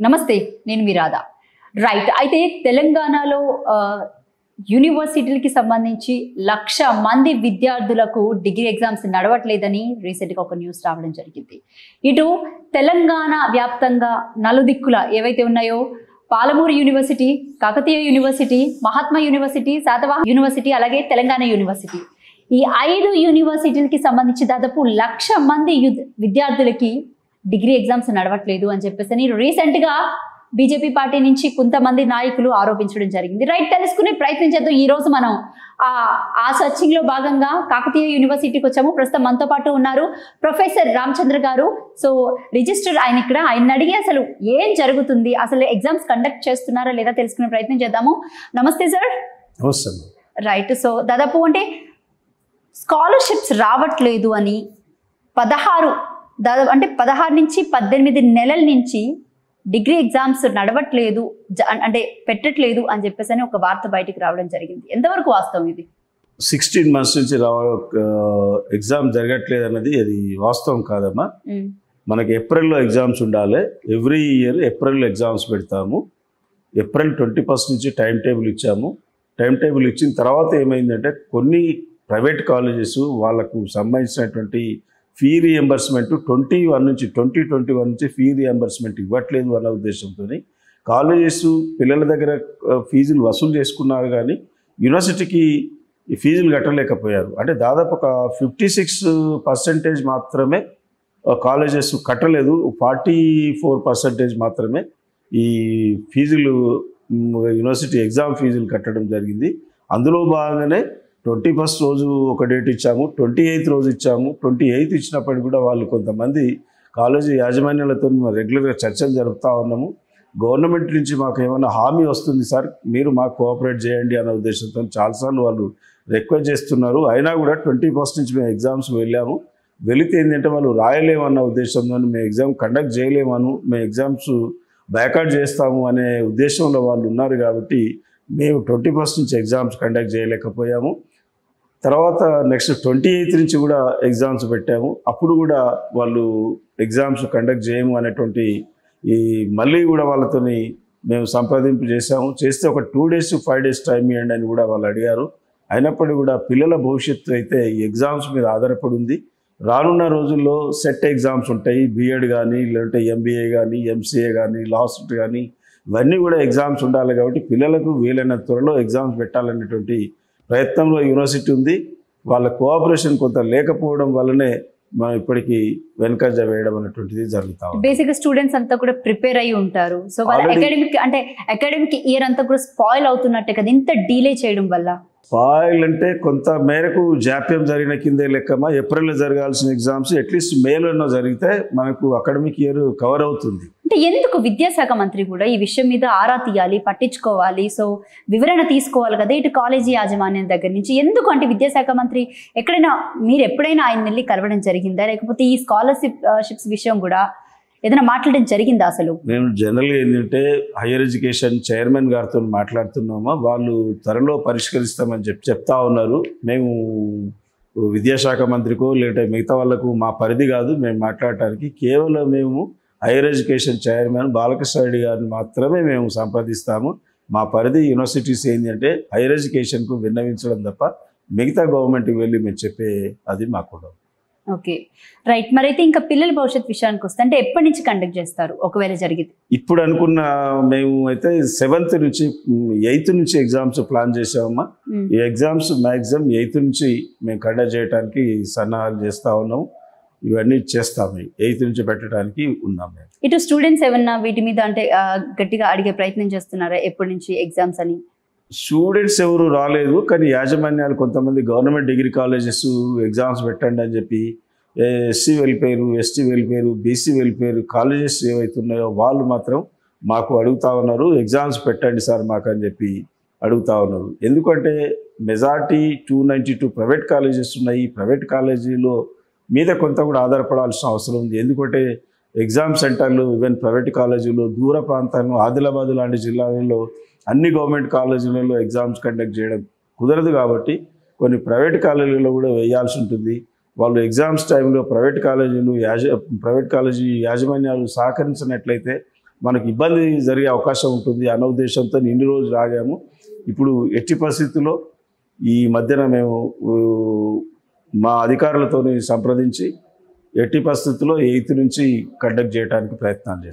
నమస్తే నేను మీ రాధా రైట్ అయితే తెలంగాణలో యూనివర్సిటీలకి సంబంధించి 1,00,000 మంది విద్యార్థులకు డిగ్రీ ఎగ్జామ్స్ నడవట్లేదని రీసెంట్గా ఒక న్యూస్ రావడం జరిగింది. ఇటు తెలంగాణ వ్యాప్తంగా నలుదిక్కుల ఏవైతే ఉన్నాయో Palamuru university, Kakatiya university, Mahatma university, Satavahana university, అలాగే తెలంగాణ యూనివర్సిటీ, ఈ 5 యూనివర్సిటీలకి సంబంధించి దాదాపు 1,00,000 మంది విద్యార్థులకి డిగ్రీ ఎగ్జామ్స్ నడవట్లేదు అని చెప్పేసి రీసెంట్గా బీజేపీ పార్టీ నుంచి కొంతమంది నాయకులు ఆరోపించడం జరిగింది. రైట్, తెలుసుకునే ప్రయత్నం చేద్దాం. ఈ రోజు మనం ఆ సర్చింగ్ లో భాగంగా కాకతీయ యూనివర్సిటీకి వచ్చాము. ప్రస్తుతం మనతో పాటు ఉన్నారు ప్రొఫెసర్ రామచంద్ర గారు. సో రిజిస్టర్ ఆయన అడిగి అసలు ఏం జరుగుతుంది, అసలు ఎగ్జామ్స్ కండక్ట్ చేస్తున్నారా లేదా తెలుసుకునే ప్రయత్నం చేద్దాము. నమస్తే సార్. రైట్, సో దాదాపు అంటే స్కాలర్షిప్స్ రావట్లేదు అని 16 నుంచి 18 నెలల నుంచి డిగ్రీ ఎగ్జామ్స్ నడవట్లేదు అంటే పెట్టట్లేదు అని చెప్పేసి ఒక వార్త బయటికి రావడం జరిగింది. ఎంతవరకు వాస్తవం ఇది? 16 months నుంచి ఎగ్జామ్ జరగట్లేదు అన్నది అది వాస్తవం కాదమ్మా. మనకి ఏప్రిల్లో ఎగ్జామ్స్ ఉండాలి. ఎవ్రీ ఇయర్ ఏప్రిల్లో ఎగ్జామ్స్ పెడతాము. ఏప్రిల్ 21 నుంచి టైం టేబుల్ ఇచ్చాము. టైం టేబుల్ ఇచ్చిన తర్వాత ఏమైందంటే కొన్ని ప్రైవేట్ కాలేజెస్ వాళ్ళకు సంబంధించినటువంటి ఫీ రియంబర్స్మెంట్ 2021 నుంచి ఫీ రియంబర్స్మెంట్ ఇవ్వట్లేదు అన్న ఉద్దేశంతో కాలేజెస్ పిల్లల దగ్గర ఫీజులు వసూలు చేసుకున్నారు, కానీ యూనివర్సిటీకి ఈ ఫీజులు కట్టలేకపోయారు. అంటే దాదాపు ఒక 56% మాత్రమే కాలేజెస్ కట్టలేదు. 44% మాత్రమే ఈ ఫీజులు యూనివర్సిటీ ఎగ్జామ్ ఫీజులు కట్టడం జరిగింది. అందులో భాగంగానే 21st రోజు ఒక డేట్ ఇచ్చాము, 28th రోజు ఇచ్చాము. 28th ఇచ్చినప్పటికీ కూడా వాళ్ళు కొంతమంది కాలేజీ యాజమాన్యాలతో రెగ్యులర్గా చర్చలు జరుపుతూ ఉన్నాము. గవర్నమెంట్ నుంచి మాకు ఏమైనా హామీ వస్తుంది సార్, మీరు మాకు కోఆపరేట్ చేయండి అన్న ఉద్దేశంతో చాలాసార్లు వాళ్ళు రిక్వెస్ట్ చేస్తున్నారు. అయినా కూడా 21st నుంచి మేము ఎగ్జామ్స్ వెళ్ళాము. వెళితే ఏంటంటే వాళ్ళు రాయలేమన్న ఉద్దేశంతో మేము ఎగ్జామ్ కండక్ట్ చేయలేమను, మేము ఎగ్జామ్స్ బ్యాకౌట్ చేస్తాము అనే ఉద్దేశంలో వాళ్ళు ఉన్నారు. కాబట్టి మేము 21st నుంచి ఎగ్జామ్స్ కండక్ట్ చేయలేకపోయాము. తర్వాత నెక్స్ట్ 28th నుంచి కూడా ఎగ్జామ్స్ పెట్టాము. అప్పుడు కూడా వాళ్ళు ఎగ్జామ్స్ కండక్ట్ చేయము అనేటువంటి మళ్ళీ కూడా వాళ్ళతోని మేము సంప్రదింపు చేస్తే ఒక 2 days 5 days టైం ఇవ్వండి అని కూడా వాళ్ళు అడిగారు. అయినప్పటికీ కూడా పిల్లల భవిష్యత్తు అయితే ఈ ఎగ్జామ్స్ మీద ఆధారపడి ఉంది. రానున్న రోజుల్లో సెట్ ఎగ్జామ్స్ ఉంటాయి, బీఎడ్ కానీ లేదంటే ఎంబీఏ కానీ ఎంసీఏ కానీ లాస్ట్ కానీ ఇవన్నీ కూడా ఎగ్జామ్స్ ఉండాలి. కాబట్టి పిల్లలకు వీలైన త్వరలో ఎగ్జామ్స్ పెట్టాలనేటువంటి ప్రయత్నంలో యూనివర్సిటీ ఉంది. వాళ్ళ కోఆపరేషన్ కొంత లేకపోవడం వల్లనే మనం ఇప్పటికీ వెనకంజ వేయడం అనేటువంటిది జరుగుతా ఉంది. బేసిక్ స్టూడెంట్స్ అంతా కూడా ప్రిపేర్ అయ్యి ఉంటారు. సో వాళ్ళ అకాడమిక్ ఇయర్ అంతా కూడా స్పాయిల్ అవుతున్నట్టే కదా ఇంత డీలే చేయడం వల్ల. స్పాయిల్ అంటే కొంత మేరకు జాప్యం జరిగిన కిందే లెక్కమా. ఏప్రిల్లో జరగాల్సిన ఎగ్జామ్స్ అట్లీస్ట్ మేలోనో జరిగితే మనకు అకాడమిక్ ఇయర్ కవర్ అవుతుంది. అంటే ఎందుకు విద్యాశాఖ మంత్రి కూడా ఈ విషయం మీద ఆరా తీయాలి, పట్టించుకోవాలి, సో వివరణ తీసుకోవాలి కదా ఇటు కాలేజీ యాజమాన్యం దగ్గర నుంచి. ఎందుకు అంటే విద్యాశాఖ మంత్రి మీరు ఎప్పుడైనా ఆయన వెళ్ళి కలవడం జరిగిందా, లేకపోతే ఈ స్కాలర్షిప్స్ విషయం కూడా ఏదైనా మాట్లాడడం జరిగిందా? అసలు నేను జనరల్గా ఏంటంటే హైయర్ ఎడ్యుకేషన్ చైర్మన్ గారితో మాట్లాడుతున్నామా, వాళ్ళు త్వరలో పరిష్కరిస్తామని చెప్తా ఉన్నారు. మేము విద్యాశాఖ మంత్రికో లేదంటే మిగతా వాళ్ళకు మా పరిధి కాదు మేము మాట్లాడటానికి. కేవలం మేము higher education chairman Balakrishna Reddy గారిని మాత్రమే మేము సంప్రదిస్తాము. మా పరిధి యూనివర్సిటీస్ ఏంటంటే హైయర్ ఎడ్యుకేషన్కు విన్నవించడం తప్ప మిగతా గవర్నమెంట్కి వెళ్ళి మేము చెప్పే అది మాకు. Okay, right. మరి అయితే ఇంకా పిల్లల భవిష్యత్ విషయానికి వస్తే అంటే ఎప్పటి నుంచి కండక్ట్ చేస్తారు ఒకవేళ జరిగింది? ఇప్పుడు అనుకున్న మేము అయితే 7th నుంచి 8th నుంచి ఎగ్జామ్స్ ప్లాన్ చేసామమ్మా. ఈ ఎగ్జామ్స్ మ్యాక్సిమం 8th నుంచి మేము కండక్ట్ చేయడానికి సన్నాహాలు చేస్తూ ఉన్నాము. ఇవన్నీ చేస్తాము. 8th నుంచి పెట్టడానికి ఉన్నాము. ఇటు స్టూడెంట్స్ ఏమన్నా వీటి మీద అంటే గట్టిగా అడిగే ప్రయత్నం చేస్తున్నారా ఎప్పటి నుంచి ఎగ్జామ్స్ అని? స్టూడెంట్స్ ఎవరు రాలేదు, కానీ యాజమాన్యాలు కొంతమంది గవర్నమెంట్ డిగ్రీ కాలేజెస్ ఎగ్జామ్స్ పెట్టండి అని చెప్పి SC welfare, ST welfare, BC welfare colleges ఏవైతే ఉన్నాయో వాళ్ళు మాత్రం మాకు అడుగుతూ ఉన్నారు, ఎగ్జామ్స్ పెట్టండి సార్ మాకు అని చెప్పి అడుగుతూ ఉన్నారు. ఎందుకంటే మెజార్టీ 292 ప్రైవేట్ కాలేజెస్ ఉన్నాయి. ఈ ప్రైవేట్ కాలేజీలో మీద కొంత కూడా ఆధారపడాల్సిన అవసరం ఉంది. ఎందుకంటే ఎగ్జామ్ సెంటర్లు ఈవెన్ ప్రైవేట్ కాలేజీలు దూర ప్రాంతాల్లో ఆదిలాబాద్ లాంటి జిల్లాలలో అన్ని గవర్నమెంట్ కాలేజీలలో ఎగ్జామ్స్ కండక్ట్ చేయడం కుదరదు. కాబట్టి కొన్ని ప్రైవేట్ కాలేజీలో కూడా వేయాల్సి ఉంటుంది. వాళ్ళు ఎగ్జామ్స్ టైంలో ప్రైవేట్ కాలేజీ యాజమాన్యాలు సహకరించినట్లయితే మనకి ఇబ్బంది జరిగే అవకాశం ఉంటుంది అన్న ఉద్దేశంతో ఇన్ని రోజులు ఆగాము. ఇప్పుడు ఎట్టి పరిస్థితుల్లో ఈ మధ్యన మేము మా అధికారులతో సంప్రదించి ఎట్టి పరిస్థితుల్లో 8th నుంచి కండక్ట్ చేయడానికి ప్రయత్నాలు చేస్తాం.